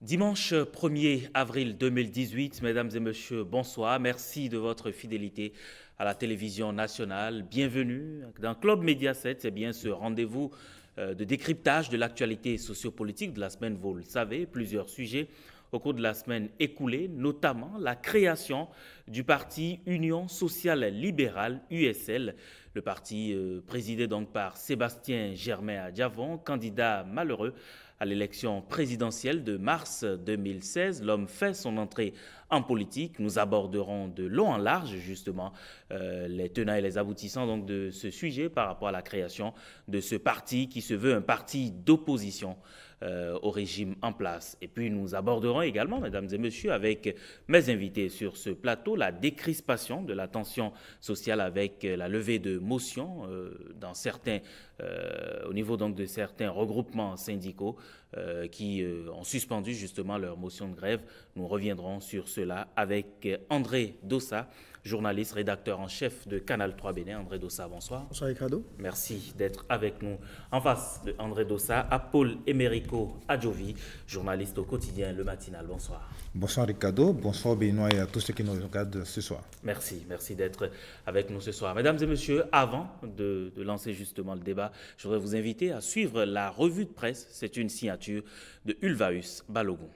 Dimanche 1er avril 2018, mesdames et messieurs, bonsoir. Merci de votre fidélité à la télévision nationale. Bienvenue dans Club Média 7, c'est bien ce rendez-vous de décryptage de l'actualité sociopolitique de la semaine. Vous le savez, plusieurs sujets au cours de la semaine écoulée, notamment la création du parti Union sociale libérale, USL, le parti présidé donc par Sébastien Germain Adjavon, candidat malheureux à l'élection présidentielle de mars 2016. L'homme fait son entrée en politique. Nous aborderons de long en large justement les tenants et les aboutissants donc, de ce sujet par rapport à la création de ce parti qui se veut un parti d'opposition au régime en place. Et puis nous aborderons également, mesdames et messieurs, avec mes invités sur ce plateau, la décrispation de la tension sociale avec la levée de motions au niveau donc de certains regroupements syndicaux qui ont suspendu justement leur motion de grève. Nous reviendrons sur cela avec André Dossa, journaliste, rédacteur en chef de Canal 3 Bénin. André Dossa, bonsoir. Bonsoir Ricardo. Merci d'être avec nous. En face de André Dossa, Paul Emerico Adjovi, journaliste au quotidien Le Matinal. Bonsoir. Bonsoir Ricardo, bonsoir Benoît et à tous ceux qui nous regardent ce soir. Merci d'être avec nous ce soir. Mesdames et messieurs, avant de lancer justement le débat, je voudrais vous inviter à suivre la revue de presse. C'est une signature de Ulvaeus Balogun.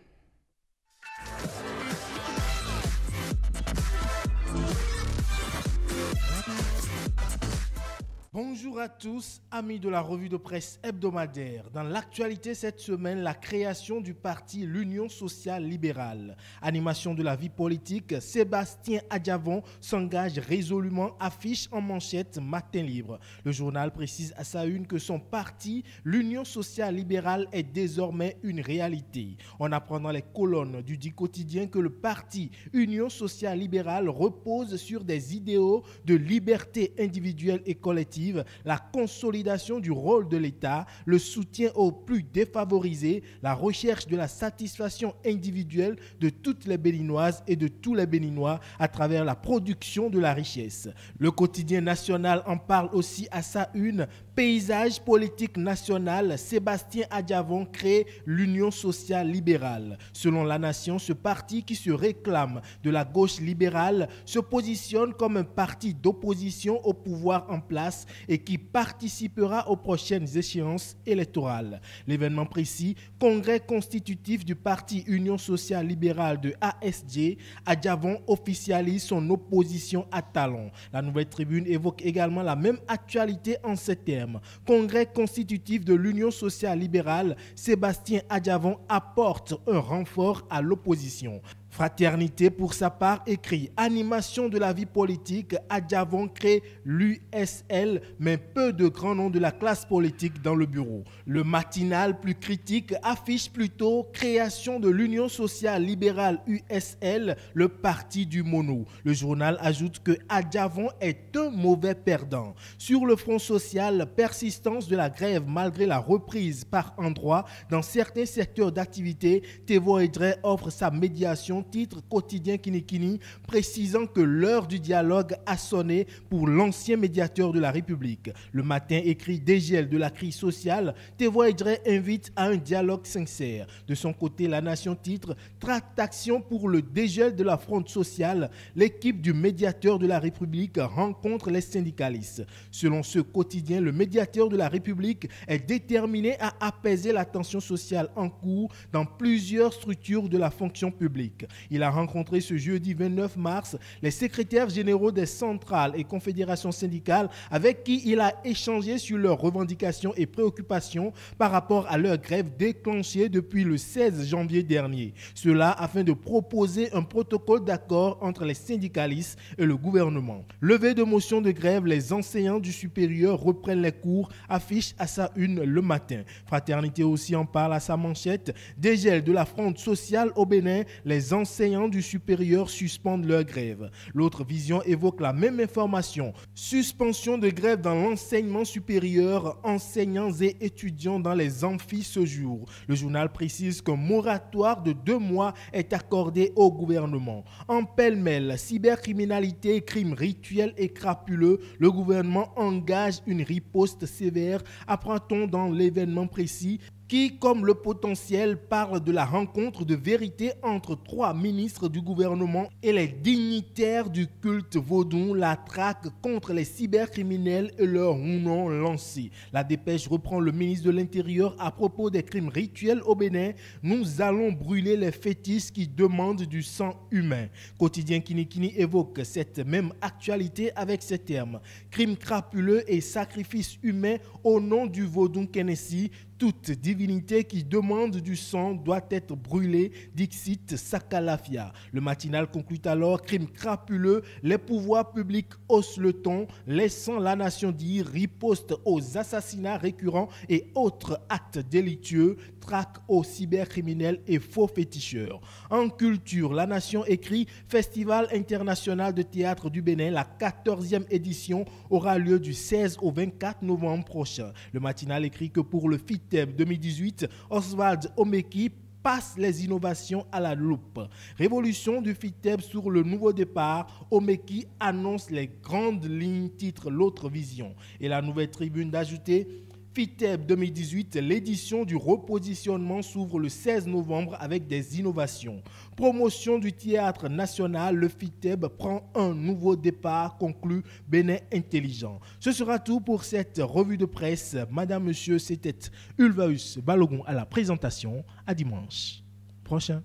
Bonjour à tous, amis de la revue de presse hebdomadaire. Dans l'actualité cette semaine, la création du parti l'Union sociale libérale. Animation de la vie politique, Sébastien Adjavon s'engage résolument, affiche en manchette Matin Libre. Le journal précise à sa une que son parti, l'Union sociale libérale, est désormais une réalité. On apprend dans les colonnes du dit quotidien que le parti Union sociale libérale repose sur des idéaux de liberté individuelle et collective, la consolidation du rôle de l'État, le soutien aux plus défavorisés, la recherche de la satisfaction individuelle de toutes les Béninoises et de tous les Béninois à travers la production de la richesse. Le quotidien national en parle aussi à sa une. Paysage politique national, Sébastien Adjavon crée l'Union sociale libérale. Selon La Nation, ce parti qui se réclame de la gauche libérale se positionne comme un parti d'opposition au pouvoir en place et qui participera aux prochaines échéances électorales. L'événement précis, congrès constitutif du parti Union sociale libérale de ASJ, Adjavon officialise son opposition à Talon. La Nouvelle Tribune évoque également la même actualité en ces termes. Congrès constitutif de l'Union sociale libérale, Sébastien Adjavon apporte un renfort à l'opposition. Fraternité, pour sa part, écrit « Animation de la vie politique, Adjavon crée l'USL, mais peu de grands noms de la classe politique dans le bureau. » Le Matinal, plus critique, affiche plutôt « Création de l'Union sociale libérale USL, le parti du mono ». Le journal ajoute que Adjavon est un mauvais perdant. Sur le front social, persistance de la grève malgré la reprise par endroits dans certains secteurs d'activité, Tevo Edre offre sa médiation, titre quotidien Kinikini, précisant que l'heure du dialogue a sonné pour l'ancien médiateur de la République. Le Matin écrit dégel de la crise sociale, Tevo Edre invite à un dialogue sincère. De son côté, La Nation titre tractation pour le dégel de la fronde sociale. L'équipe du médiateur de la République rencontre les syndicalistes. Selon ce quotidien, le médiateur de la République est déterminé à apaiser la tension sociale en cours dans plusieurs structures de la fonction publique. Il a rencontré ce jeudi 29 mars les secrétaires généraux des centrales et confédérations syndicales avec qui il a échangé sur leurs revendications et préoccupations par rapport à leur grève déclenchée depuis le 16 janvier dernier. Cela afin de proposer un protocole d'accord entre les syndicalistes et le gouvernement. Levée de motion de grève, les enseignants du supérieur reprennent les cours, affiche à sa une Le Matin. Fraternité aussi en parle à sa manchette. Dégel de la fronde sociale au Bénin, les enseignants du supérieur suspendent leur grève. L'autre vision évoque la même information. Suspension de grève dans l'enseignement supérieur, enseignants et étudiants dans les amphis ce jour. Le journal précise qu'un moratoire de 2 mois est accordé au gouvernement. En pêle-mêle, cybercriminalité, crimes rituels et crapuleux, le gouvernement engage une riposte sévère, apprend-on dans l'événement précis, qui, comme le potentiel, parle de la rencontre de vérité entre 3 ministres du gouvernement et les dignitaires du culte vaudou, la traque contre les cybercriminels et leur nom lancé. La dépêche reprend le ministre de l'Intérieur à propos des crimes rituels au Bénin. Nous allons brûler les fétiches qui demandent du sang humain. Quotidien Kinikini évoque cette même actualité avec ces termes. Crimes crapuleux et sacrifices humains au nom du vaudou Kenessi. Toute divinité qui demande du sang doit être brûlée, dixit Sakalafia. Le matinal conclut alors: crime crapuleux, les pouvoirs publics haussent le ton, laissant la nation dire riposte aux assassinats récurrents et autres actes délictueux, traque aux cybercriminels et faux féticheurs. En culture, la nation écrit: Festival international de théâtre du Bénin, la 14e édition aura lieu du 16 au 24 novembre prochain. Le matinal écrit que pour le FITEB 2018, Oswald Omeki passe les innovations à la loupe. Révolution du FITEB sur le nouveau départ, Omeki annonce les grandes lignes, titre l'autre vision. Et la nouvelle tribune d'ajouter: FITEB 2018, l'édition du repositionnement s'ouvre le 16 novembre avec des innovations. Promotion du théâtre national, le FITEB prend un nouveau départ, conclut Bénin Intelligent. Ce sera tout pour cette revue de presse. Madame, monsieur, c'était Ulvaeus Balogun à la présentation. À dimanche prochain.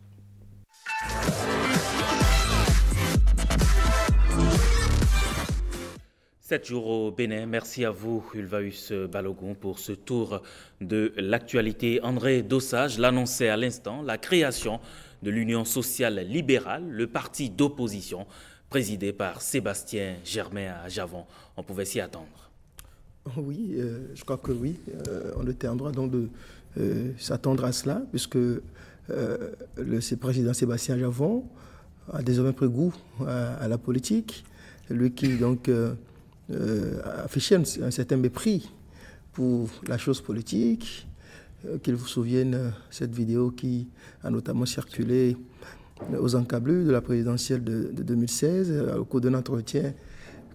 7 jours au Bénin. Merci à vous, Ulvaeus Balogun, pour ce tour de l'actualité. André Dossage l'annonçait à l'instant, la création de l'Union sociale libérale, le parti d'opposition, présidé par Sébastien Germain à Javon. On pouvait s'y attendre. Oui, je crois que oui. On était en droit donc de s'attendre à cela, puisque le président Sébastien Javon a désormais pris goût à la politique. Lui qui donc affichait un certain mépris pour la chose politique, qu'il vous souvienne cette vidéo qui a notamment circulé aux encablures de la présidentielle de 2016, au cours d'un entretien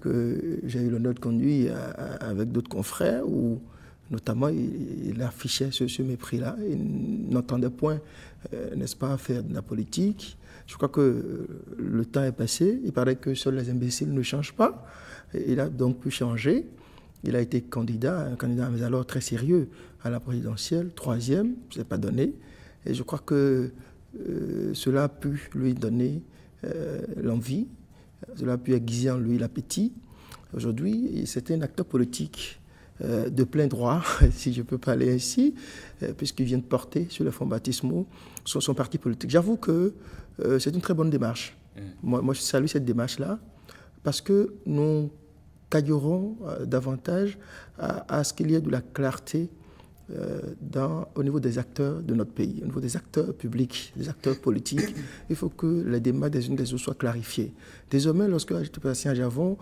que j'ai eu l'honneur de conduire avec d'autres confrères, où notamment il affichait ce mépris-là. Il n'entendait point, n'est-ce pas, faire de la politique. Je crois que le temps est passé. Il paraît que seuls les imbéciles ne changent pas. Il a donc pu changer. Il a été un candidat mais alors très sérieux à la présidentielle, 3e, ce n'est pas donné. Et je crois que cela a pu lui donner l'envie, cela a pu aiguiser en lui l'appétit. Aujourd'hui, c'était un acteur politique de plein droit, si je peux parler ainsi, puisqu'il vient de porter sur les fonds baptismaux son parti politique. J'avoue que c'est une très bonne démarche. Moi, je salue cette démarche-là, parce que nous gagnerons davantage à ce qu'il y ait de la clarté au niveau des acteurs de notre pays, au niveau des acteurs publics, des acteurs politiques. Il faut que les démarches des unes des autres soient clarifiées. Désormais, lorsque Sébastien Javon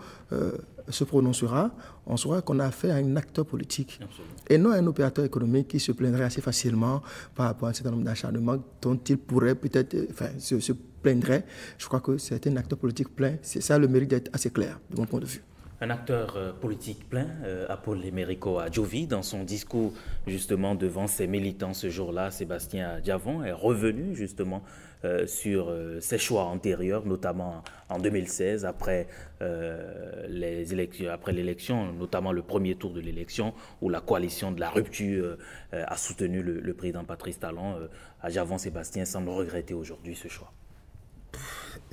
se prononcera, on saura qu'on a affaire à un acteur politique. Absolument. Et non à un opérateur économique qui se plaindrait assez facilement par rapport à un certain nombre d'acharnements dont il pourrait peut-être se plaindrait. Je crois que c'est un acteur politique plein. C'est ça le mérite d'être assez clair, de mon point de vue. Un acteur politique plein, Apollo Adjovi, dans son discours justement devant ses militants ce jour-là, Sébastien Javon est revenu justement sur ses choix antérieurs, notamment en 2016, après l'élection, notamment le premier tour de l'élection, où la coalition de la rupture a soutenu le président Patrice Talon. Javon Sébastien semble regretter aujourd'hui ce choix.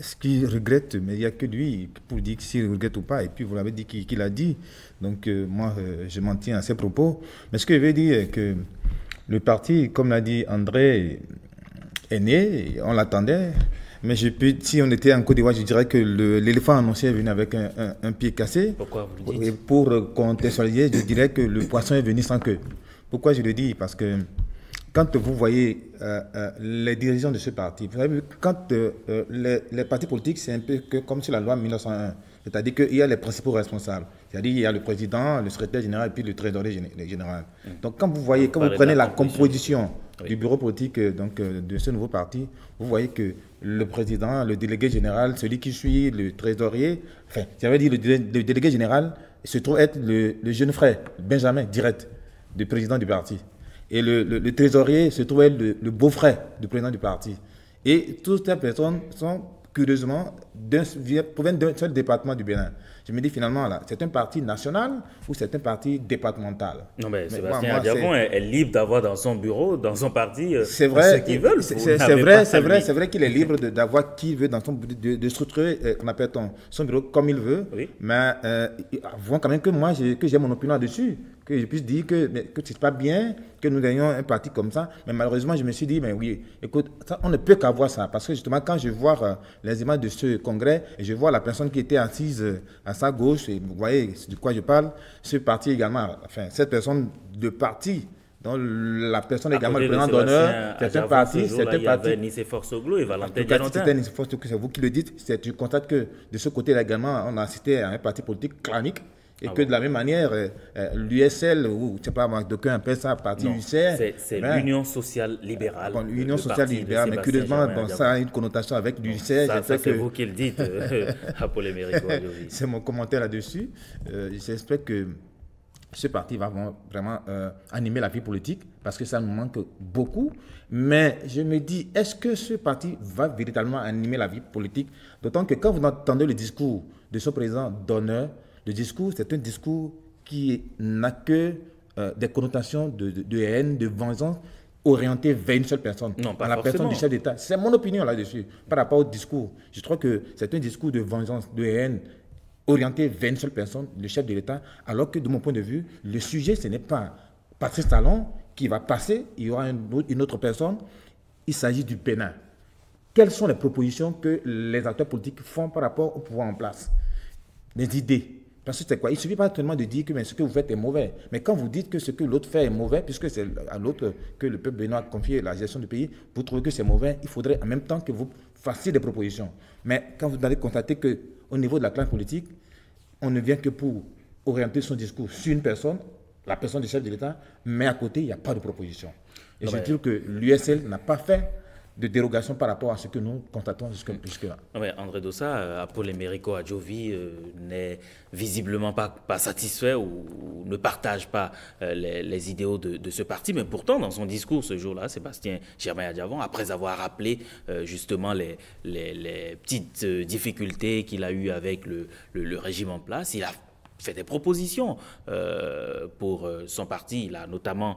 Ce qu'il regrette, mais il n'y a que lui pour dire s'il regrette ou pas. Et puis vous l'avez dit qu'il a dit. Donc moi, je m'en tiens à ses propos. Mais ce que je veux dire est que le parti, comme l'a dit André, est né, on l'attendait. Mais si on était en Côte d'Ivoire, je dirais que l'éléphant annoncé est venu avec un pied cassé. Pourquoi vous le dites? Et pour contextualiser, je dirais que le poisson est venu sans queue. Pourquoi je le dis? Parce que quand vous voyez les dirigeants de ce parti, vous savez, quand les partis politiques, c'est un peu comme sur la loi 1901, c'est-à-dire qu'il y a les principaux responsables, c'est-à-dire il y a le président, le secrétaire général et puis le trésorier général. Donc quand vous voyez, quand vous prenez la composition du bureau politique de ce nouveau parti, vous voyez que le président, le délégué général, celui qui suit le trésorier, enfin, ça veut dire le délégué général se trouve être le jeune frère, Benjamin, direct, du président du parti. Et le trésorier se trouvait le beau-frère du président du parti. Et toutes ces personnes sont curieusement proviennent d'un seul département du Bénin. Je me dis finalement, là, c'est un parti national ou c'est un parti départemental? Non, mais Sébastien Adjavon est libre d'avoir dans son bureau, dans son parti, c'est vrai, ceux qui veulent. C'est vrai qu'il est libre d'avoir qui veut dans son de structurer qu'on appelle son bureau comme il veut. Oui. Mais avouons quand même que moi, que j'ai mon opinion là-dessus. Que je puisse dire que ce n'est pas bien que nous ayons un parti comme ça. Mais malheureusement, je me suis dit, mais oui, écoute, ça, on ne peut qu'avoir ça. Parce que justement, quand je vois les images de ce congrès, et je vois la personne qui était assise à sa gauche, et vous voyez de quoi je parle, ce parti également, enfin, cette personne de parti, dont la personne également, le président d'honneur, c'est un parti. Il y avait Nicéphore Soglo et Valentin Diamantin. C'était Nicéphore Soglo, c'est vous qui le dites. Tu constates que de ce côté-là également, on a assisté à un parti politique clanique. Et que de la même manière, l'USL, ou je ne sais pas, d'aucuns appellent ça parti UCR. C'est l'Union sociale libérale. Bon, l'Union sociale libérale, mais curieusement, ça a une connotation avec l'UCR. Ça, c'est vous qui le dites, Apollo-Mérico. C'est mon commentaire là-dessus. J'espère que ce parti va vraiment animer la vie politique, parce que ça nous manque beaucoup. Mais je me dis, est-ce que ce parti va véritablement animer la vie politique? D'autant que quand vous entendez le discours de ce président d'honneur, le discours, c'est un discours qui n'a que des connotations de haine, de vengeance orientées vers une seule personne. Non, pas à la forcément. personne du chef d'État. C'est mon opinion là-dessus, par rapport au discours. Je crois que c'est un discours de vengeance, de haine, orienté vers une seule personne, le chef de l'État, alors que de mon point de vue, le sujet, ce n'est pas Patrice Talon qui va passer, il y aura une autre personne, il s'agit du Bénin. Quelles sont les propositions que les acteurs politiques font par rapport au pouvoir en place? Les idées. Parce que c'est quoi? Il ne suffit pas tellement de dire que ce que vous faites est mauvais. Mais quand vous dites que ce que l'autre fait est mauvais, puisque c'est à l'autre que le peuple béninois a confié la gestion du pays, vous trouvez que c'est mauvais, il faudrait en même temps que vous fassiez des propositions. Mais quand vous allez constater qu'au niveau de la classe politique, on ne vient que pour orienter son discours sur une personne, la personne du chef de l'État, mais à côté, il n'y a pas de proposition. Et je dis que l'USL n'a pas fait de dérogation par rapport à ce que nous constatons jusque-là. André Dossa, Apollo-Mérico Adjovi n'est visiblement pas satisfait ou ne partage pas les idéaux de ce parti, mais pourtant, dans son discours ce jour-là, Sébastien Germain Adjavon, après avoir rappelé justement les petites difficultés qu'il a eues avec le régime en place, il a fait des propositions pour son parti. Il a notamment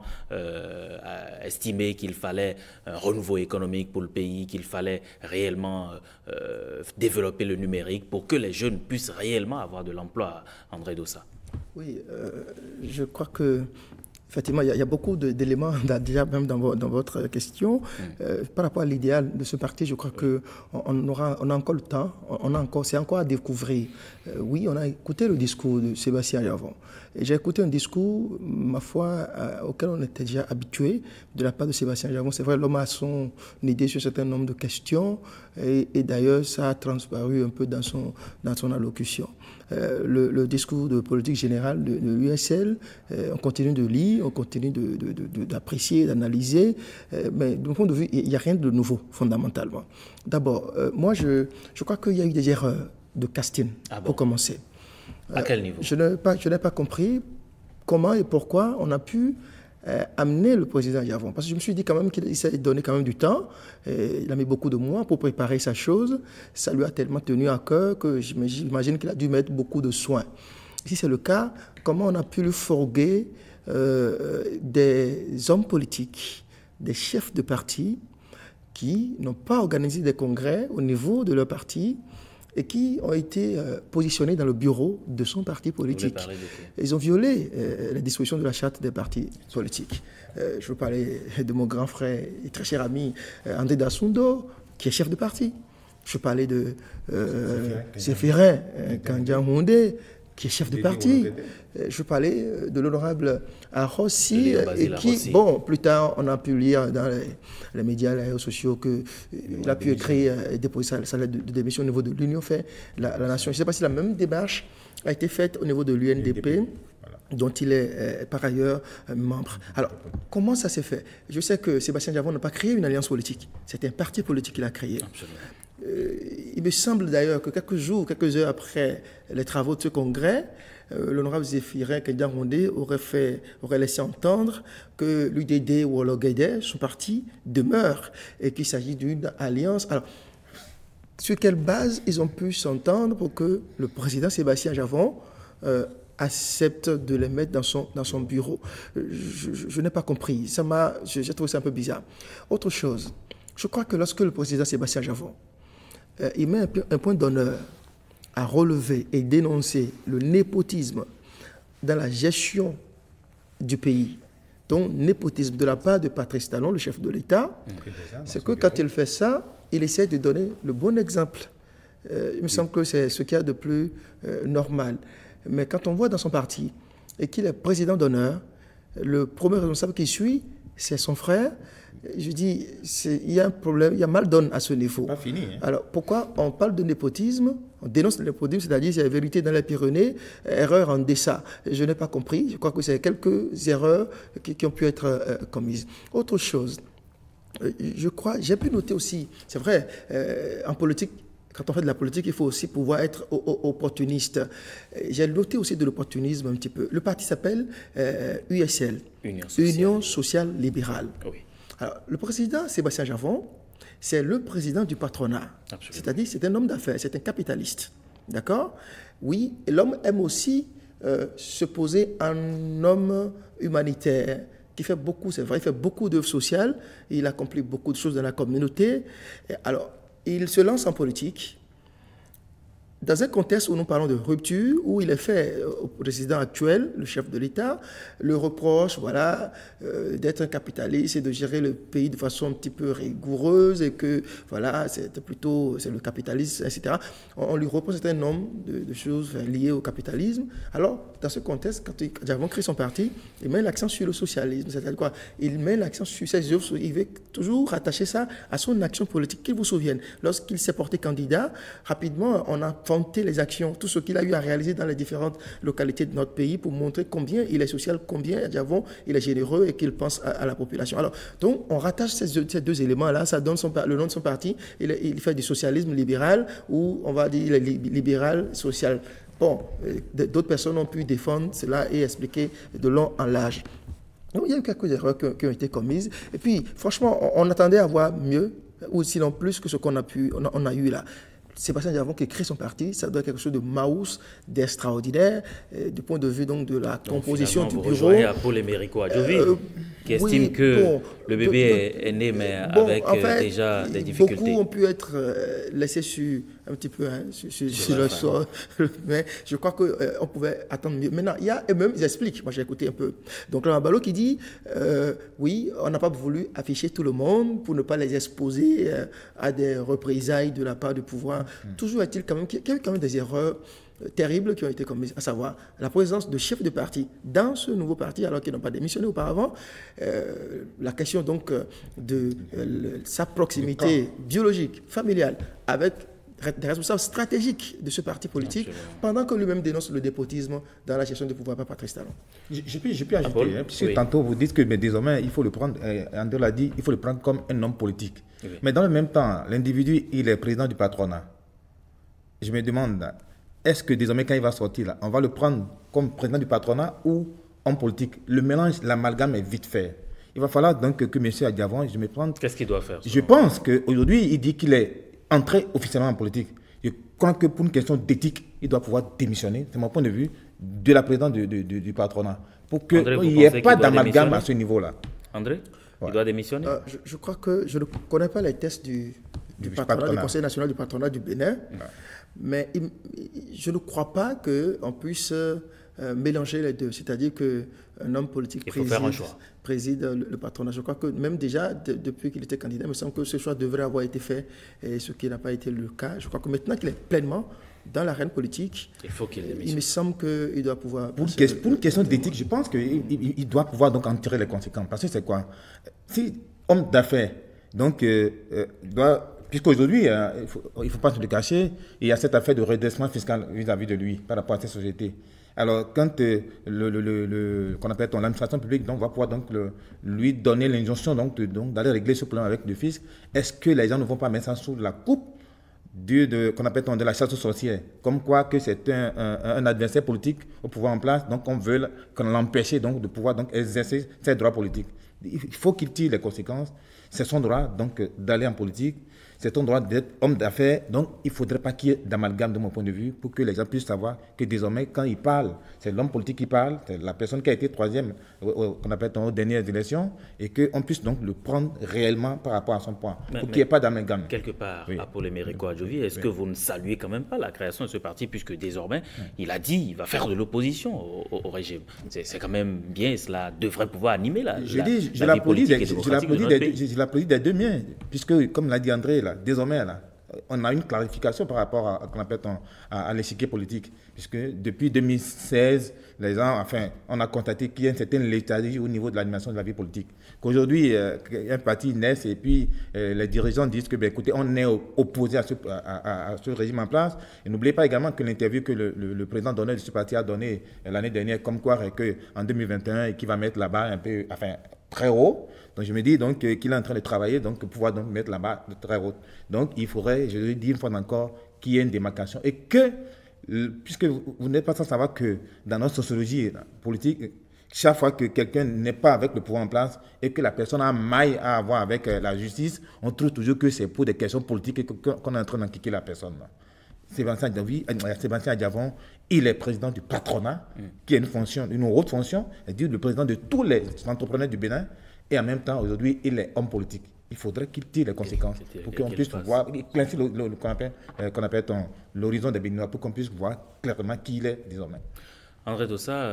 estimé qu'il fallait un renouveau économique pour le pays, qu'il fallait réellement développer le numérique pour que les jeunes puissent réellement avoir de l'emploi. André Dossa. Oui, je crois que effectivement, il y a beaucoup d'éléments déjà même dans votre question. Par rapport à l'idéal de ce parti, je crois qu'on a encore le temps, c'est encore à découvrir. Oui, on a écouté le discours de Sébastien Adjavon. Et j'ai écouté un discours, ma foi, auquel on était déjà habitué de la part de Sébastien Adjavon. C'est vrai, l'homme a son idée sur un certain nombre de questions et d'ailleurs, ça a transparu un peu dans son allocution. Le discours de politique générale de l'USL, on continue de lire, on continue d'apprécier, d'analyser, mais de mon point de vue, il n'y a rien de nouveau, fondamentalement. D'abord, moi, je crois qu'il y a eu des erreurs de casting, pour commencer. À quel niveau? Je n'ai pas compris comment et pourquoi on a pu amener le président Adjavon. Parce que je me suis dit quand même qu'il s'est donné quand même du temps. Il a mis beaucoup de mois pour préparer sa chose. Ça lui a tellement tenu à cœur que j'imagine qu'il a dû mettre beaucoup de soins. Si c'est le cas, comment on a pu lui fourguer des hommes politiques, des chefs de parti qui n'ont pas organisé des congrès au niveau de leur parti et qui ont été positionnés dans le bureau de son parti politique. Ils ont violé les dispositions de la charte des partis politiques. Je veux parler de mon grand frère et très cher ami André Dassundo, qui est chef de parti. Je veux parler de Séphirin Kandiamoundé, qui est chef de parti. Je veux parler de l'honorable Arossi, qui, bon, plus tard, on a pu lire dans les médias, les réseaux sociaux, qu'il a pu écrire et déposer sa lettre de démission au niveau de l'Union fait la Nation. Je ne sais pas si la même démarche a été faite au niveau de l'UNDP, dont il est par ailleurs membre. Alors, comment ça s'est fait? Je sais que Sébastien Adjavon n'a pas créé une alliance politique. C'est un parti politique qu'il a créé. Absolument. il me semble d'ailleurs que quelques jours, quelques heures après les travaux de ce congrès, l'honorable Zéphirin Keïta-Rondé aurait laissé entendre que l'UDD ou Ologede, son parti, demeure et qu'il s'agit d'une alliance. Alors, sur quelle base ils ont pu s'entendre pour que le président Sébastien Javon accepte de les mettre dans son bureau? Je n'ai pas compris. J'ai trouvé ça un peu bizarre. Autre chose, je crois que lorsque le président Sébastien Javon il met un point d'honneur à relever et dénoncer le népotisme dans la gestion du pays, donc népotisme de la part de Patrice Talon, le chef de l'État, c'est que quand il fait ça, il essaie de donner le bon exemple. Il me semble que c'est ce qu'il y a de plus normal. Mais quand on voit dans son parti et qu'il est président d'honneur, le premier responsable qui suit, c'est son frère. Je dis, il y a un problème, il y a mal donne à ce niveau. Pas fini. Hein. Alors, pourquoi on parle de népotisme? On dénonce le népotisme, c'est-à-dire c'est la vérité dans les Pyrénées, erreur en deçà. Je n'ai pas compris. Je crois que c'est quelques erreurs qui ont pu être commises. Autre chose, je crois, j'ai pu noter aussi, c'est vrai, en politique, quand on fait de la politique, il faut aussi pouvoir être opportuniste. J'ai noté aussi de l'opportunisme un petit peu. Le parti s'appelle USL, Union Sociale Libérale. Oui. Alors, le président Sébastien Javon, c'est le président du patronat. C'est-à-dire, c'est un homme d'affaires, c'est un capitaliste. D'accord? Oui, et l'homme aime aussi se poser en homme humanitaire, qui fait beaucoup, c'est vrai, il fait beaucoup d'œuvres sociales, il accomplit beaucoup de choses dans la communauté. Et alors, il se lance en politique dans un contexte où nous parlons de rupture, où il est fait au président actuel, le chef de l'État, le reproche, voilà, d'être un capitaliste et de gérer le pays de façon un petit peu rigoureuse et que, voilà, c'est le capitalisme, etc. On lui reproche un certain nombre de choses liées au capitalisme. Alors, dans ce contexte, quand Javon crée son parti, il met l'accent sur le socialisme. C'est-à-dire quoi? Il met l'accent sur ses œuvres, il veut toujours rattacher ça à son action politique. Qu'il vous souvienne, lorsqu'il s'est porté candidat, rapidement, on a les actions, tout ce qu'il a eu à réaliser dans les différentes localités de notre pays pour montrer combien il est social, combien Javon il est généreux et qu'il pense à la population. Alors, donc, on rattache ces deux éléments-là, ça donne le nom de son parti, il fait du socialisme libéral ou on va dire libéral social. Bon, d'autres personnes ont pu défendre cela et expliquer de long en large. Donc, il y a eu quelques erreurs qui ont été commises. Et puis, franchement, on attendait à voir mieux, ou sinon plus que ce qu'on a eu là. Sébastien Javon qui crée son parti, ça doit être quelque chose de maous, d'extraordinaire, du point de vue donc de la composition du bureau. Vous rejoignez à Paul Emerico Adjovi, qui estime que le bébé est né, mais avec déjà des difficultés. Beaucoup ont pu être laissés un petit peu sur le sol, mais je crois qu'on pouvait attendre mieux. Maintenant, il y a eux-mêmes, ils expliquent, moi j'ai écouté un peu. Donc là, Mabalo qui dit, oui, on n'a pas voulu afficher tout le monde pour ne pas les exposer à des représailles de la part du pouvoir. Toujours est-il quand même qu'il y a eu quand même des erreurs terribles qui ont été commises, à savoir la présence de chefs de parti dans ce nouveau parti alors qu'ils n'ont pas démissionné auparavant, la question donc de sa proximité biologique, familiale, avec des responsables stratégiques de ce parti politique, pendant que lui-même dénonce le népotisme dans la gestion du pouvoir par Patrice Talon. Je peux ajouter, puisque tantôt vous dites que mais désormais, il faut le prendre, André l'a dit, il faut le prendre comme un homme politique. Oui. Mais dans le même temps, l'individu, il est président du patronat. Je me demande, est-ce que désormais, quand il va sortir, là, on va le prendre comme président du patronat ou homme politique? Le mélange, l'amalgame est vite fait. Il va falloir donc que M. Adjavon, je me prenne... Qu'est-ce qu'il doit faire? Je pense qu'aujourd'hui, il dit qu'il est entré officiellement en politique. Je crois que pour une question d'éthique, il doit pouvoir démissionner, c'est mon point de vue, de la présidence du patronat. Pour qu'il n'y ait pas d'amalgame à ce niveau-là. André, il doit démissionner? Je crois que je ne connais pas les tests du patronat, du Conseil national du patronat du Bénin, mais je ne crois pas qu'on puisse mélanger les deux. C'est-à-dire qu'un homme politique préside le patronat. Je crois que même déjà, depuis qu'il était candidat, il me semble que ce choix devrait avoir été fait, et ce qui n'a pas été le cas. Je crois que maintenant qu'il est pleinement dans l'arène politique, il me semble qu'il doit pouvoir... Pour une question d'éthique, je pense qu'il doit pouvoir donc en tirer les conséquences. Parce que c'est quoi? Si homme d'affaires, donc, puisqu'aujourd'hui, il ne faut pas se le cacher, il y a cette affaire de redressement fiscal vis-à-vis de lui par rapport à ces sociétés. Alors, quand qu'on appelle l'administration publique donc, va pouvoir donc, lui donner l'injonction d'aller régler ce problème avec le fisc, est-ce que les gens ne vont pas mettre ça sous la coupe qu'on appelle de la chasse aux sorcières, comme quoi que c'est un adversaire politique au pouvoir en place, donc on veut l'empêcher donc de pouvoir donc exercer ses droits politiques. Il faut qu'il tire les conséquences. C'est son droit donc d'aller en politique, c'est son droit d'être homme d'affaires, donc il ne faudrait pas qu'il y ait d'amalgame de mon point de vue pour que les gens puissent savoir que désormais quand il parle, c'est l'homme politique qui parle, c'est la personne qui a été troisième qu'on appelle aux dernières élections, et qu'on puisse donc le prendre réellement par rapport à son point, pour qu'il n'y ait pas d'amalgame. Quelque part, oui. à Paul Emerico Adjovi, est-ce que vous ne saluez quand même pas la création de ce parti, puisque désormais, il a dit qu'il va faire de l'opposition au régime. C'est quand même bien, cela devrait pouvoir animer la vie politique et démocratique de notre pays. Je l'applaudis des deux mains, puisque, comme l'a dit André, là, désormais, là, on a une clarification par rapport à l'échiquier politique, puisque depuis 2016, les gens, enfin, on a constaté qu'il y a une certaine léthargie au niveau de l'animation de la vie politique. Qu'aujourd'hui, un parti naisse et puis les dirigeants disent que, écoutez, on est opposé à ce régime en place. Et n'oubliez pas également que l'interview que le président d'honneur de ce parti a donné l'année dernière, comme quoi qu'en 2021, et qu'il va mettre la barre un peu, enfin, très haut. Donc je me dis donc qu'il est en train de travailler donc pour pouvoir donc mettre la barre très haute. Donc il faudrait, je le dis une fois encore, qu'il y ait une démarcation et que, puisque vous n'êtes pas sans savoir que dans notre sociologie politique, chaque fois que quelqu'un n'est pas avec le pouvoir en place et que la personne a maille à avoir avec la justice, on trouve toujours que c'est pour des questions politiques qu'on est en train d'enquiquer la personne. Sébastien Adjavon, il est président du patronat, qui a une fonction, une haute fonction, c'est-à-dire le président de tous les entrepreneurs du Bénin, et en même temps, aujourd'hui, il est homme politique. Il faudrait qu'il tire les conséquences pour qu'on puisse voir, éclaircir qu'on appelle l'horizon des Béninois, pour qu'on puisse voir clairement qui il est désormais. André Dossa,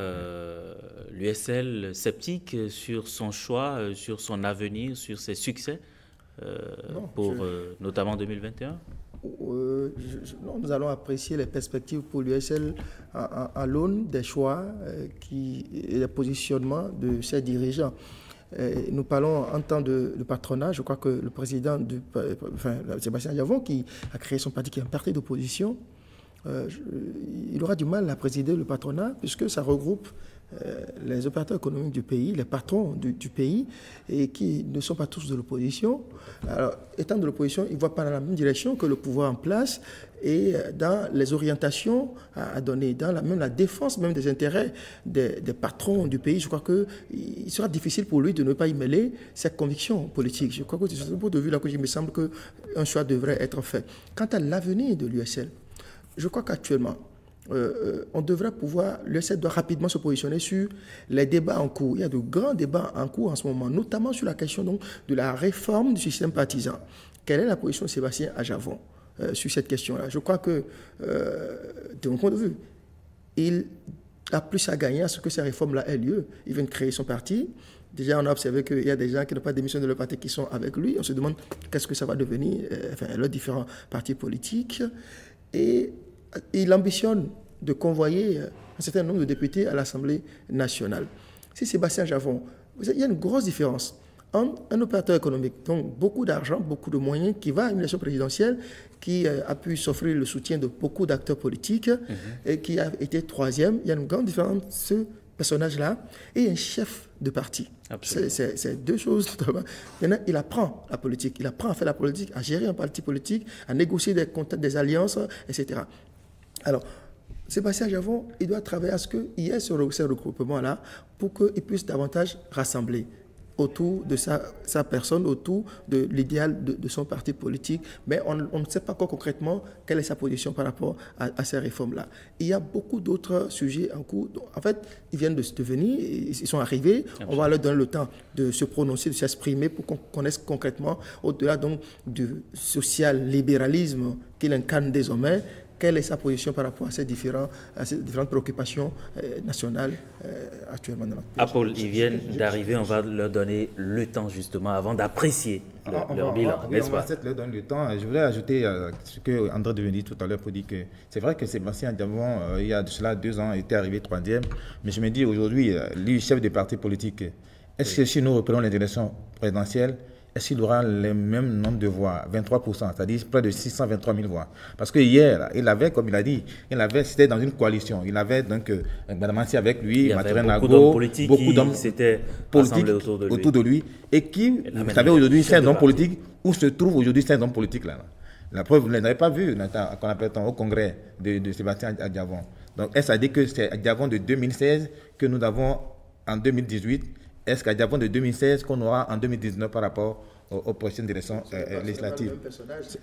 l'USL sceptique sur son choix, sur son avenir, sur ses succès, notamment 2021 ? Nous allons apprécier les perspectives pour l'USL à l'aune des choix et des positionnements de ses dirigeants. Nous parlons en temps de patronat. Je crois que le président, Sébastien Adjavon, qui a créé son parti, qui est un parti d'opposition, il aura du mal à présider le patronat puisque ça regroupe les opérateurs économiques du pays, les patrons du pays, et qui ne sont pas tous de l'opposition. Alors, étant de l'opposition, ils ne voient pas dans la même direction que le pouvoir en place et dans les orientations à donner, dans même la défense même des intérêts des patrons du pays. Je crois qu'il sera difficile pour lui de ne pas y mêler ses convictions politiques. Je crois que de ce point de vue-là, il me semble qu'un choix devrait être fait. Quant à l'avenir de l'USL, je crois qu'actuellement, on devrait pouvoir, l'USL doit rapidement se positionner sur les débats en cours. Il y a de grands débats en cours en ce moment, notamment sur la question donc, de la réforme du système partisan. Quelle est la position de Sébastien Adjavon sur cette question-là? Je crois que, de mon point de vue, il a plus à gagner à ce que ces réformes-là aient lieu. Il vient de créer son parti. Déjà, on a observé qu'il y a des gens qui n'ont pas démissionné de leur parti qui sont avec lui. On se demande qu'est-ce que ça va devenir, leurs différents partis politiques. Et il ambitionne de convoyer un certain nombre de députés à l'Assemblée nationale. Si Sébastien Adjavon, il y a une grosse différence entre un opérateur économique, donc beaucoup d'argent, beaucoup de moyens, qui va à une élection présidentielle, qui a pu s'offrir le soutien de beaucoup d'acteurs politiques et qui a été troisième. Il y a une grande différence, ce personnage-là, et un chef de parti. C'est deux choses totalement. Maintenant, il apprend la politique, il apprend à faire la politique, à gérer un parti politique, à négocier des contacts, des alliances, etc. Alors, Sébastien Adjavon, il doit travailler à ce qu'il y ait ce regroupement-là pour qu'il puisse davantage rassembler autour de sa personne, autour de l'idéal de son parti politique. Mais on ne sait pas encore concrètement quelle est sa position par rapport à ces réformes-là. Il y a beaucoup d'autres sujets en cours. En fait, ils viennent de venir, ils sont arrivés. On va leur donner le temps de se prononcer, de s'exprimer pour qu'on connaisse concrètement, au-delà donc du social-libéralisme qu'il incarne désormais, quelle est sa position par rapport à ces différentes préoccupations nationales actuellement dans notre pays. Paul, ils viennent d'arriver, on va leur donner le temps justement avant d'apprécier leur bilan, n'est-ce pas? On va leur donner le temps. Je voulais ajouter ce que André Deveni tout à l'heure pour dire que c'est vrai que Sébastien Adjavon, il y a de cela 2 ans, était arrivé 3e, mais je me dis aujourd'hui, lui, chef des partis politiques, est-ce que si nous reprenons les élections présidentielles, est-ce qu'il aura le même nombre de voix, 23%, c'est-à-dire près de 623 000 voix? Parce que hier, il avait, comme il a dit, c'était dans une coalition. Il avait donc Mme Ansi avec lui, Mathurin Nago, beaucoup d'hommes politiques autour de lui. Et qui, vous savez aujourd'hui, c'est un homme politique, où se trouve aujourd'hui ces hommes politiques là. La preuve, vous ne l'avez pas vu qu'on appelle au congrès de Sébastien Adjavon. Donc, est-ce à dire que c'est Adjavon de 2016 que nous avons en 2018? Est-ce qu'Adjavon de 2016 qu'on aura en 2019 par rapport aux prochaines élections législatives?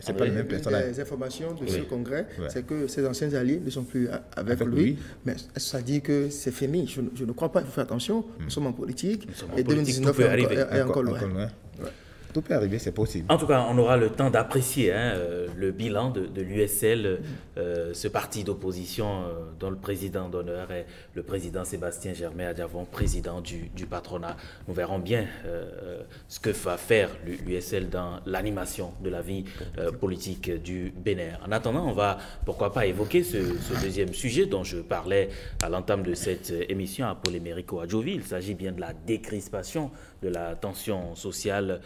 C'est pas le même personnage. Les informations de ce congrès, c'est que ses anciens alliés ne sont plus avec lui. Mais ça dit que c'est fini. Je ne crois pas, il faut faire attention. Nous sommes en politique. Et 2019 est encore loin. Tout peut arriver, c'est possible. En tout cas, on aura le temps d'apprécier le bilan de l'USL, ce parti d'opposition dont le président d'honneur est le président Sébastien Germain Adjavon, président du patronat. Nous verrons bien ce que va faire l'USL dans l'animation de la vie politique du Bénin. En attendant, on va pourquoi pas évoquer ce deuxième sujet dont je parlais à l'entame de cette émission à Paul-Émeric Ouadjovi. Il s'agit bien de la décrispation de la tension sociale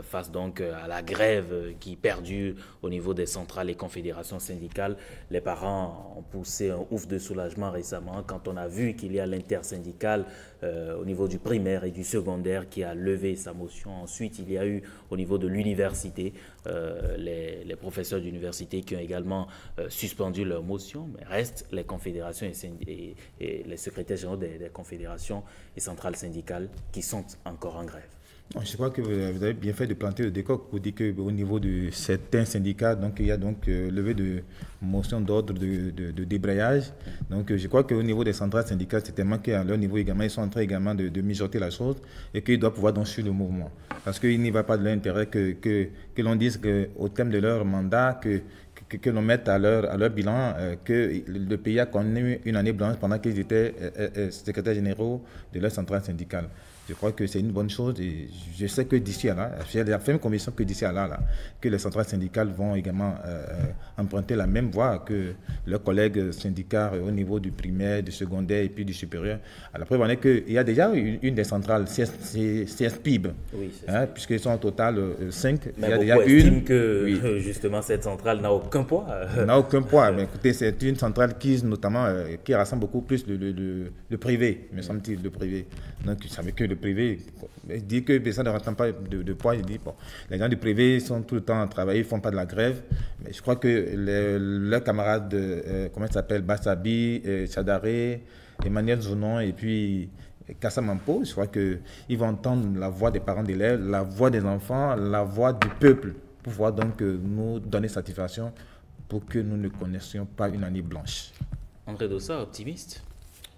face donc à la grève qui perdure au niveau des centrales et confédérations syndicales. Les parents ont poussé un ouf de soulagement récemment quand on a vu qu'il y a l'intersyndicale au niveau du primaire et du secondaire qui a levé sa motion. Ensuite, il y a eu au niveau de l'université les professeurs d'université qui ont également suspendu leur motion, mais restent les confédérations et les secrétaires généraux des confédérations et centrales syndicales qui sont encore en grève. Je crois que vous avez bien fait de planter le décor pour dire qu'au niveau de certains syndicats, donc, il y a donc levé de motion d'ordre de débrayage. Donc je crois qu'au niveau des centrales syndicales, c'est tellement qu'à leur niveau également, ils sont en train également de mijoter la chose et qu'ils doivent pouvoir donc suivre le mouvement. Parce qu'il n'y va pas de leur intérêt que l'on dise qu'au terme de leur mandat, que l'on mette à leur bilan que le pays a connu une année blanche pendant qu'ils étaient secrétaires généraux de leur centrale syndicale. Je crois que c'est une bonne chose et je sais que d'ici à là, j'ai la ferme conviction que d'ici à là, que les centrales syndicales vont également emprunter la même voie que leurs collègues syndicats au niveau du primaire, du secondaire et puis du supérieur. À la preuve en est qu'il y a déjà une des centrales, CSPIB, oui, puisqu'ils sont en total 5. Mais il y a déjà une que justement cette centrale n'a aucun poids. N'a aucun poids, mais écoutez, c'est une centrale qui notamment qui rassemble beaucoup plus le privé, me semble-t-il, le privé. Donc, vous savez que le privé, dit que ça ne rassemble pas de poids, je dis, bon, les gens du privé sont tout le temps à travailler, ils ne font pas de la grève, mais je crois que leurs camarades, comment ça s'appelle, Bassabi, Chadaré, Emmanuel Zounon et puis Kassamampo, je crois qu'ils vont entendre la voix des parents d'élèves, la voix des enfants, la voix du peuple, pour pouvoir donc nous donner satisfaction pour que nous ne connaissions pas une année blanche. André Dossa, optimiste?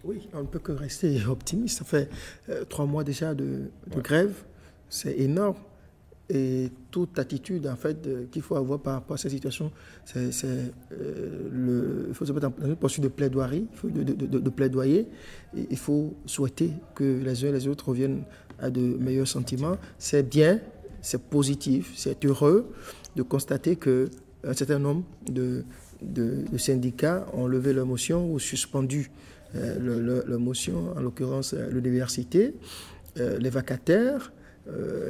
Oui, on ne peut que rester optimiste. Ça fait 3 mois déjà de grève, c'est énorme. Et toute attitude en fait qu'il faut avoir par rapport à cette situation, il faut se mettre dans une posture de plaidoirie, de plaidoyer. Et il faut souhaiter que les uns et les autres reviennent à de meilleurs sentiments. C'est bien, c'est positif, c'est heureux de constater qu'un certain nombre de syndicats ont levé leur motion ou suspendu leur motion, en l'occurrence l'université, les vacataires.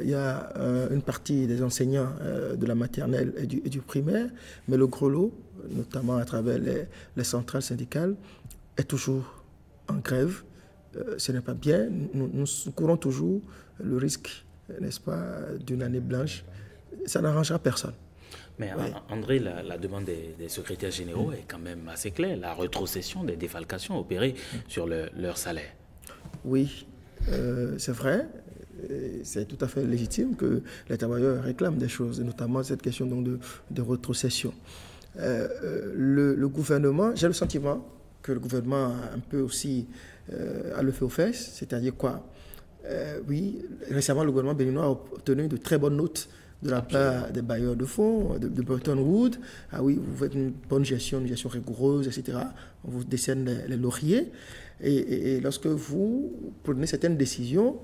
Il y a une partie des enseignants de la maternelle et du primaire, mais le gros lot, notamment à travers les centrales syndicales, est toujours en grève. Ce n'est pas bien. Nous courons toujours le risque, n'est-ce pas, d'une année blanche. Ça n'arrangera personne. Mais André, la demande des secrétaires généraux est quand même assez claire. La rétrocession des défalcations opérées sur leur salaire. Oui, c'est vrai. C'est tout à fait légitime que les travailleurs réclament des choses, et notamment cette question donc de rétrocession. Le gouvernement, j'ai le sentiment que le gouvernement a un peu aussi a le feu aux fesses, c'est-à-dire quoi? Oui, récemment, le gouvernement béninois a obtenu de très bonnes notes de la part des bailleurs de fonds, de Bretton Woods. Ah oui, vous faites une bonne gestion, une gestion rigoureuse, etc. On vous décerne les lauriers. Et lorsque vous prenez certaines décisions,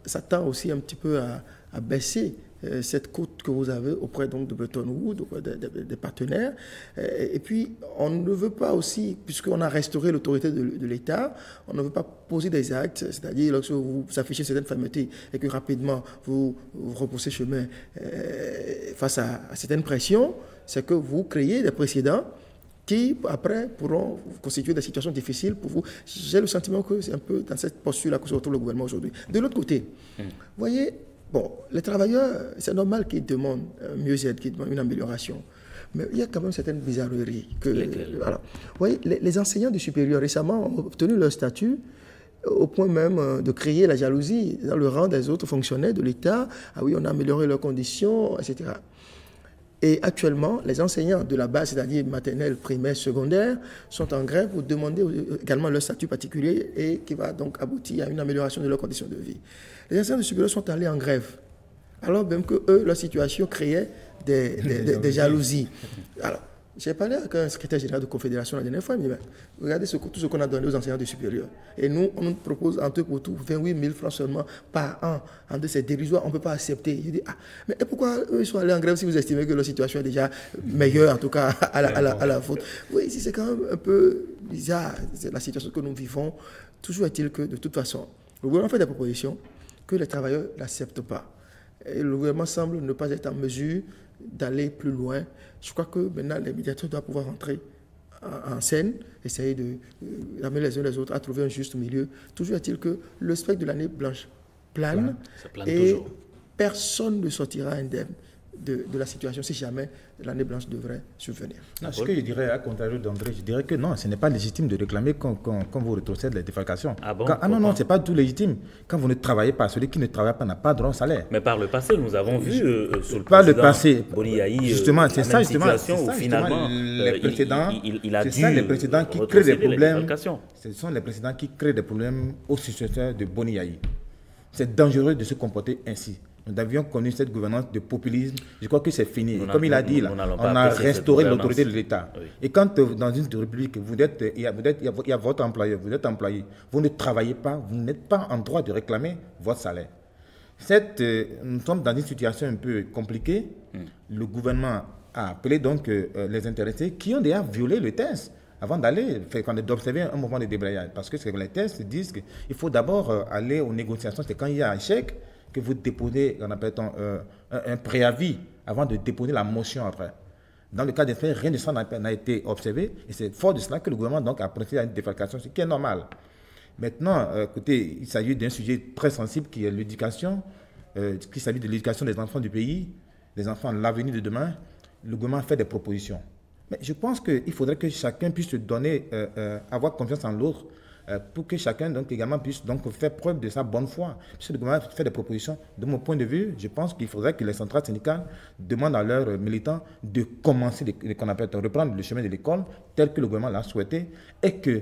ça tend aussi un petit peu à baisser cette cote que vous avez auprès donc, de Bretton Woods, auprès des partenaires. Et puis, on ne veut pas aussi, puisqu'on a restauré l'autorité de l'État, on ne veut pas poser des actes, c'est-à-dire lorsque vous affichez certaines fermetés et que rapidement vous repoussez chemin face à certaines pressions, c'est que vous créez des précédents qui, après, pourront constituer des situations difficiles pour vous. J'ai le sentiment que c'est un peu dans cette posture-là que se retrouve le gouvernement aujourd'hui. De l'autre côté, vous voyez, bon, les travailleurs, c'est normal qu'ils demandent mieux-être, qu'ils demandent une amélioration. Mais il y a quand même certaines bizarreries. Voilà. Vous voyez, les enseignants du supérieur récemment ont obtenu leur statut au point même de créer la jalousie dans le rang des autres fonctionnaires de l'État. Ah oui, on a amélioré leurs conditions, etc. Et actuellement, les enseignants de la base, c'est-à-dire maternelle, primaire, secondaire, sont en grève pour demander également leur statut particulier et qui va donc aboutir à une amélioration de leurs conditions de vie. Les enseignants du supérieur sont allés en grève, alors même que eux, leur situation créait des jalousies. Alors, j'ai parlé avec un secrétaire général de Confédération la dernière fois, il me dit, regardez tout ce qu'on a donné aux enseignants du supérieur. Et nous, on nous propose en tout pour tout 28 000 francs seulement par an. En deux, c'est dérisoire, on ne peut pas accepter. Je dis, mais pourquoi eux, ils sont allés en grève si vous estimez que leur situation est déjà meilleure, en tout cas, à la faute? Oui, ici, c'est quand même un peu bizarre, c'est la situation que nous vivons. Toujours est-il que, de toute façon, le gouvernement fait des propositions que les travailleurs n'acceptent pas. Et le gouvernement semble ne pas être en mesure d'aller plus loin. Je crois que maintenant, les médiateurs doivent pouvoir rentrer en scène, essayer d'amener les uns les autres à trouver un juste milieu. Toujours est-il que le spectre de l'année blanche plane et toujours. Personne ne sortira indemne de la situation si jamais l'année blanche devrait survenir. Non, ce que je dirais, à contrario d'André, je dirais que non, ce n'est pas légitime de réclamer quand vous rétrocédez les défalcations. Ah bon, non, ce n'est pas tout légitime. Quand vous ne travaillez pas, celui qui ne travaille pas n'a pas droit au salaire. Mais par le passé, nous avons vu sous le président Boni Yayi, justement, c'est ça, justement. Où finalement, les précédents, il a dû ça, les précédents qui créent des problèmes. Ce sont les précédents qui créent des problèmes aux successeurs de Boni Yayi. C'est dangereux de se comporter ainsi. Nous avions connu cette gouvernance de populisme. Je crois que c'est fini. Comme il a dit, là, on a restauré l'autorité de l'État. Oui. Et quand dans une république, il y a votre employeur, vous êtes employé, vous ne travaillez pas, vous n'êtes pas en droit de réclamer votre salaire. Nous sommes dans une situation un peu compliquée. Le gouvernement a appelé donc les intéressés qui ont déjà violé le texte avant d'observer un mouvement de débrayage. Parce que les textes disent qu'il faut d'abord aller aux négociations. C'est quand il y a un échec que vous déposez un préavis avant de déposer la motion après. Dans le cas des faits, rien de ça n'a été observé et c'est fort de cela que le gouvernement donc, a procédé à une défalcation, ce qui est normal. Maintenant, écoutez, il s'agit d'un sujet très sensible qui est l'éducation, qui s'agit de l'éducation des enfants du pays, des enfants de l'avenir de demain. Le gouvernement fait des propositions. Mais je pense qu'il faudrait que chacun puisse se donner, avoir confiance en l'autre, pour que chacun donc, également puisse donc, faire preuve de sa bonne foi. Si le gouvernement fait des propositions, de mon point de vue, je pense qu'il faudrait que les centrales syndicales demandent à leurs militants de commencer, reprendre le chemin de l'école tel que le gouvernement l'a souhaité et que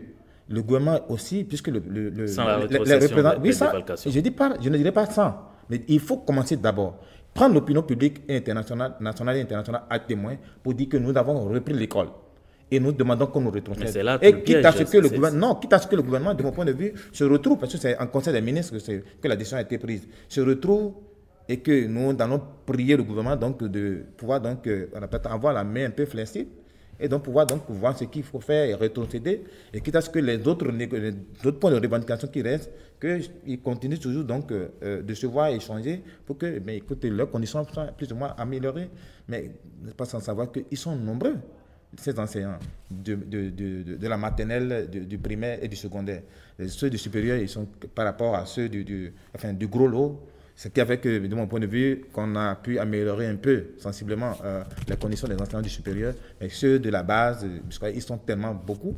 le gouvernement aussi, puisque sans la représentants... Oui, ça, je ne dirais pas ça, mais il faut commencer d'abord. Prendre l'opinion publique et internationale, nationale et internationale à témoin pour dire que nous avons repris l'école. Et nous demandons qu'on nous retrocède. Et quitte à ce que le gouvernement, de mon point de vue, se retrouve, parce que c'est en conseil des ministres que la décision a été prise, se retrouve et que nous allons prier le gouvernement donc, de pouvoir donc, avoir la main un peu flexible et donc pouvoir donc, voir ce qu'il faut faire et rétrocéder. Et quitte à ce que les autres points de revendication qui restent, qu'ils continuent toujours donc, de se voir et échanger pour que, écoutez, leurs conditions soient plus ou moins améliorées. Mais pas sans savoir qu'ils sont nombreux, ces enseignants de la maternelle, du primaire et du secondaire. Ceux du supérieur, ils sont par rapport à ceux du gros lot. Ce qui a fait que, de mon point de vue, qu'on a pu améliorer un peu sensiblement les conditions des enseignants du supérieur. Mais ceux de la base, ils sont tellement beaucoup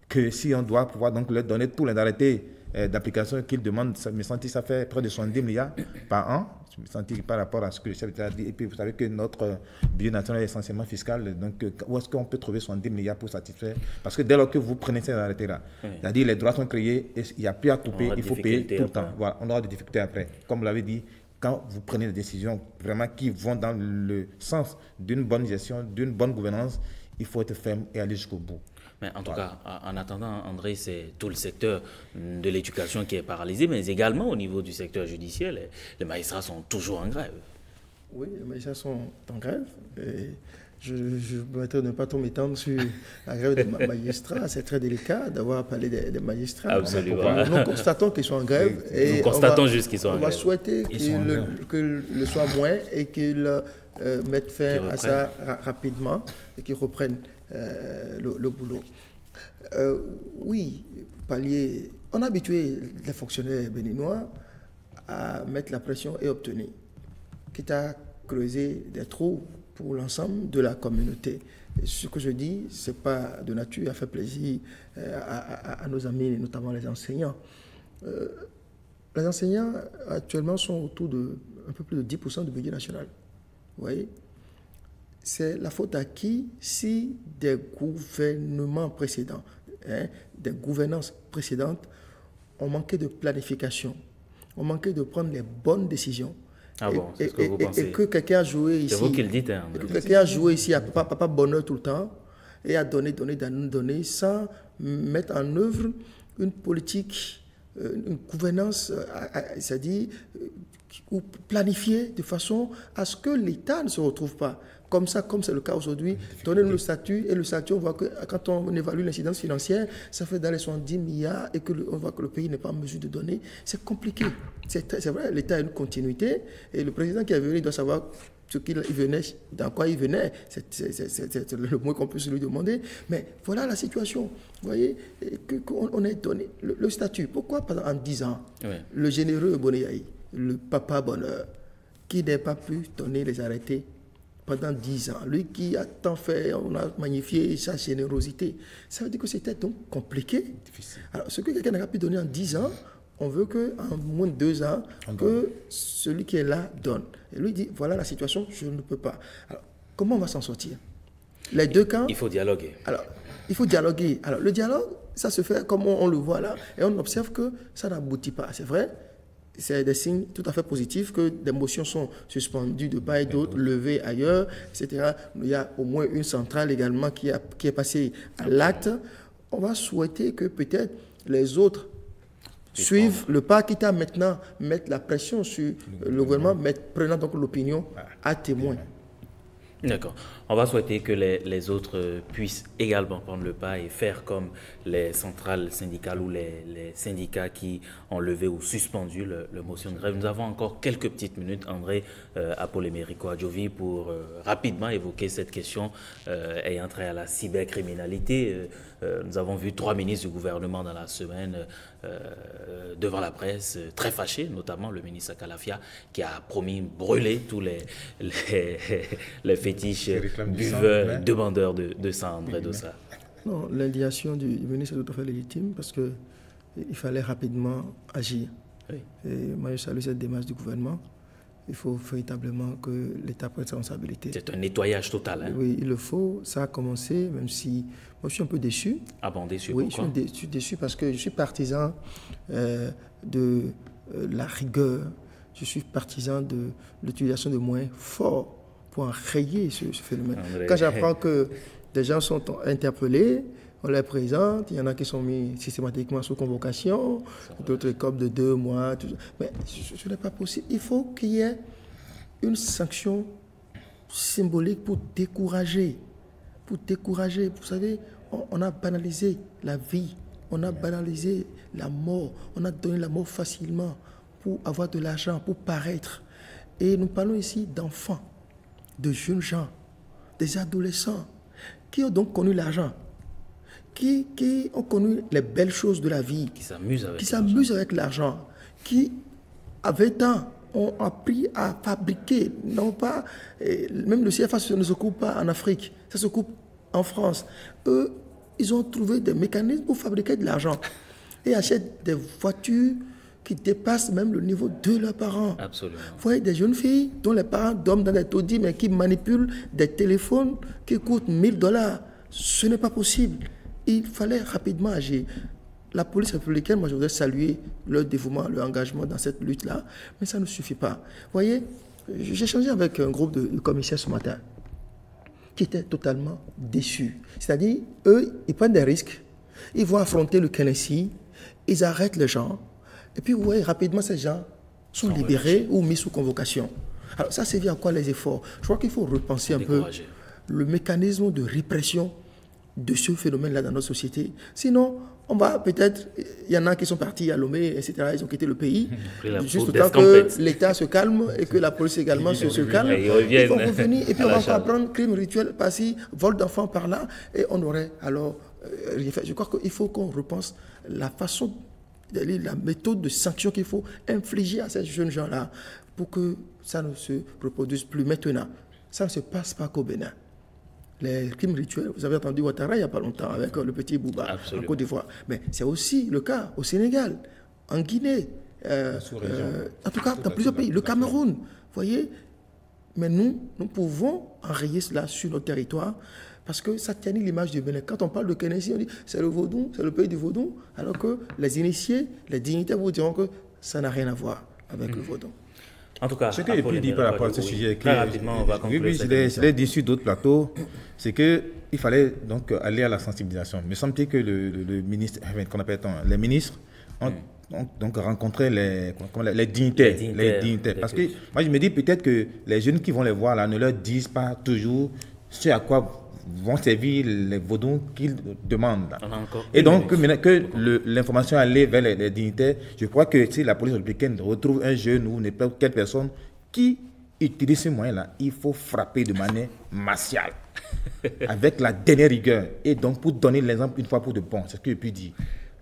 que si on doit pouvoir donc leur donner tous les arrêtés d'application qu'ils demandent, ça me semble que ça fait près de 70 milliards par an. Je me sens par rapport à ce que le chef d'État a dit. Et puis vous savez que notre budget national est essentiellement fiscal. Donc où est-ce qu'on peut trouver 70 milliards pour satisfaire? Parce que dès lors que vous prenez ces arrêtés-là, c'est-à-dire les droits sont créés, et il n'y a plus à couper, il faut payer tout le temps. Voilà, on aura des difficultés après. Comme vous l'avez dit, quand vous prenez des décisions vraiment qui vont dans le sens d'une bonne gestion, d'une bonne gouvernance, il faut être ferme et aller jusqu'au bout. Mais en tout cas, en attendant, André, c'est tout le secteur de l'éducation qui est paralysé, mais également au niveau du secteur judiciaire, les magistrats sont toujours en grève. Oui, les magistrats sont en grève. Et je voudrais ne pas trop m'étendre sur la grève des magistrats. C'est très délicat d'avoir parlé des magistrats. Absolument. Nous constatons qu'ils sont en grève. Et nous constatons juste qu'ils sont en grève. On va souhaiter qu'ils le soient moins et qu'ils mettent fin à ça rapidement et qu'ils reprennent le boulot. Oui, pallier. On a habitué les fonctionnaires béninois à mettre la pression et obtenir. Quitte à creuser des trous pour l'ensemble de la communauté. Et ce que je dis, ce n'est pas de nature à faire plaisir à nos amis, notamment les enseignants. Les enseignants, actuellement, sont autour de un peu plus de 10% du budget national. Vous voyez? C'est la faute à qui si des gouvernements précédents, des gouvernances précédentes ont manqué de planification, ont manqué de prendre les bonnes décisions. Ah bon, c'est ce que vous pensez. Et que quelqu'un a joué ici. C'est vous qui le dites. Hein, que quelqu'un a joué ici à papa bonheur tout le temps et a donné sans mettre en œuvre une politique, une gouvernance, c'est-à-dire ou planifier de façon à ce que l'État ne se retrouve pas. Comme ça, comme c'est le cas aujourd'hui, donner le statut, et le statut, on voit que quand on évalue l'incidence financière, ça fait dans les 70 milliards, et on voit que le pays n'est pas en mesure de donner. C'est compliqué. C'est vrai, l'État a une continuité, et le président qui est venu doit savoir ce qu'il venait, dans quoi il venait. C'est le mot qu'on peut se lui demander. Mais voilà la situation. Vous voyez, qu'on ait donné le statut. Pourquoi, par exemple, en 10 ans, le généreux Bonéaï, le papa bonheur, qui n'a pas pu donner les arrêtés pendant 10 ans, lui qui a tant fait, on a magnifié sa générosité. Ça veut dire que c'était donc compliqué. Difficile. Alors, ce que quelqu'un n'a pas pu donner en 10 ans, on veut qu'en moins de 2 ans, que celui qui est là donne. Et lui dit, voilà la situation, je ne peux pas. Alors, comment on va s'en sortir? Les deux camps... Il faut dialoguer. Alors, il faut dialoguer. Alors, le dialogue, ça se fait comme on le voit là, et on observe que ça n'aboutit pas. C'est vrai, c'est des signes tout à fait positifs que des motions sont suspendues de part et d'autre, levées ailleurs, etc. Il y a au moins une centrale également qui est passée à l'acte. On va souhaiter que peut-être les autres suivent le pas, quitte à maintenant mettre la pression sur le gouvernement, prenant donc l'opinion à témoin. D'accord. On va souhaiter que les autres puissent également prendre le pas et faire comme les centrales syndicales ou les syndicats qui ont levé ou suspendu le motion de grève. Nous avons encore quelques petites minutes, André Apolémérico Adjovi, pour rapidement évoquer cette question ayant trait à la cybercriminalité. Nous avons vu 3 ministres du gouvernement dans la semaine devant la presse, très fâchés, notamment le ministre Akalafia, qui a promis brûler tous les fétiches buveurs, demandeurs de sang, André Dossa. Non, l'indignation du ministre est tout à fait légitime parce qu'il fallait rapidement agir. Oui. Et moi, je salue cette démarche du gouvernement. Il faut véritablement que l'État prenne sa responsabilité. C'est un nettoyage total. Hein? Oui, il le faut. Ça a commencé, même si moi je suis un peu déçu. Ah bon, déçu? Oui, pourquoi? je suis déçu parce que je suis partisan de la rigueur. Je suis partisan de l'utilisation de moyens forts pour enrayer ce phénomène. André. Quand j'apprends que des gens sont interpellés, on les présente, il y en a qui sont mis systématiquement sous convocation, d'autres écopent de 2 mois. Tout ça. Mais ce n'est pas possible. Il faut qu'il y ait une sanction symbolique pour décourager. Pour décourager. Vous savez, on a banalisé la vie, on a banalisé la mort, on a donné la mort facilement pour avoir de l'argent, pour paraître. Et nous parlons ici d'enfants, de jeunes gens, des adolescents qui ont donc connu l'argent, qui ont connu les belles choses de la vie, qui s'amusent avec l'argent, qui, à 20 ans, ont appris à fabriquer, non pas, même le CFA ne se coupe pas en Afrique, ça se coupe en France. Eux, ils ont trouvé des mécanismes pour fabriquer de l'argent et achètent des voitures qui dépassent même le niveau de leurs parents. Absolument. Vous voyez des jeunes filles dont les parents dorment dans des taudis, mais qui manipulent des téléphones qui coûtent $1000. Ce n'est pas possible. Il fallait rapidement agir. La police républicaine, moi je voudrais saluer leur dévouement, leur engagement dans cette lutte-là, mais ça ne suffit pas. Vous voyez, j'ai échangé avec un groupe de commissaires ce matin qui étaient totalement déçus. C'est-à-dire, eux, ils prennent des risques, ils vont affronter le Kennedy, ils arrêtent les gens, et puis vous voyez, rapidement, ces gens sont libérés ou mis sous convocation. Alors ça servit à quoi les efforts? Je crois qu'il faut repenser un peu le mécanisme de répression de ce phénomène-là dans notre société. Sinon, on va peut-être, il y en a qui sont partis à Lomé, etc., ils ont quitté le pays, juste le temps que l'État se calme et que la police également se calme. Ils vont revenir, et puis on va apprendre crime rituel par-ci, vol d'enfants par-là, et on aurait alors rien fait. Je crois qu'il faut qu'on repense la façon, la méthode de sanction qu'il faut infliger à ces jeunes gens-là pour que ça ne se reproduise plus maintenant. Ça ne se passe pas qu'au Bénin. Les crimes rituels, vous avez entendu Ouattara il n'y a pas longtemps avec le petit Bouba en Côte d'Ivoire. Mais c'est aussi le cas au Sénégal, en Guinée, en tout cas dans plusieurs pays, le Cameroun, vous voyez. Mais nous pouvons enrayer cela sur notre territoire parce que ça tient l'image du Bénin. Quand on parle de Kénési, on dit c'est le vaudou, c'est le pays du vaudou, alors que les initiés, les dignitaires vous diront que ça n'a rien à voir avec le vaudou. En tout cas, ce que j'ai pu dire par rapport à ce sujet, très rapidement, on va conclure. Oui, je l'ai dit sur d'autres plateaux, c'est qu'il fallait donc aller à la sensibilisation. Il me semble que le ministre, qu'on appelle les ministres, ont donc rencontré les dignitaires. Parce que moi, je me dis peut-être que les jeunes qui vont les voir là ne leur disent pas toujours ce à quoi vont servir les vaudous qu'ils demandent. Et donc, que l'information allait vers les dignitaires, je crois que si la police républicaine retrouve un jeune ou n'importe quelle personne qui utilise ce moyen-là, il faut frapper de manière martiale, avec la dernière rigueur. Et donc, pour donner l'exemple une fois pour de bon, c'est ce que je puis dire.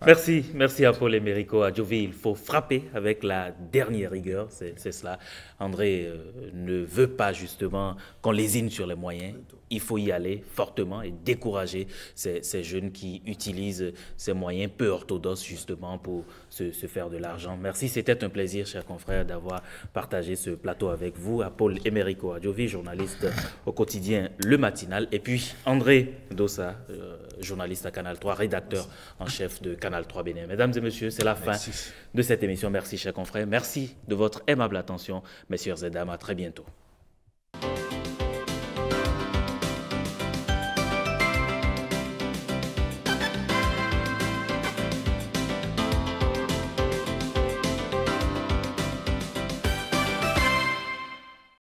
Merci à Paul Emerico Adjovi. Il faut frapper avec la dernière rigueur, c'est cela. André ne veut pas justement qu'on lésine sur les moyens. Il faut y aller fortement et décourager ces jeunes qui utilisent ces moyens peu orthodoxes justement pour se faire de l'argent. Merci, c'était un plaisir, chers confrères, d'avoir partagé ce plateau avec vous. À Paul Emerico Adjovi, journaliste au quotidien Le Matinal, et puis André Dossa, journaliste à Canal 3, rédacteur en chef de Canal 3 Bénin. Mesdames et messieurs, c'est la fin de cette émission. Merci, chers confrères. Merci de votre aimable attention, messieurs et dames. À très bientôt.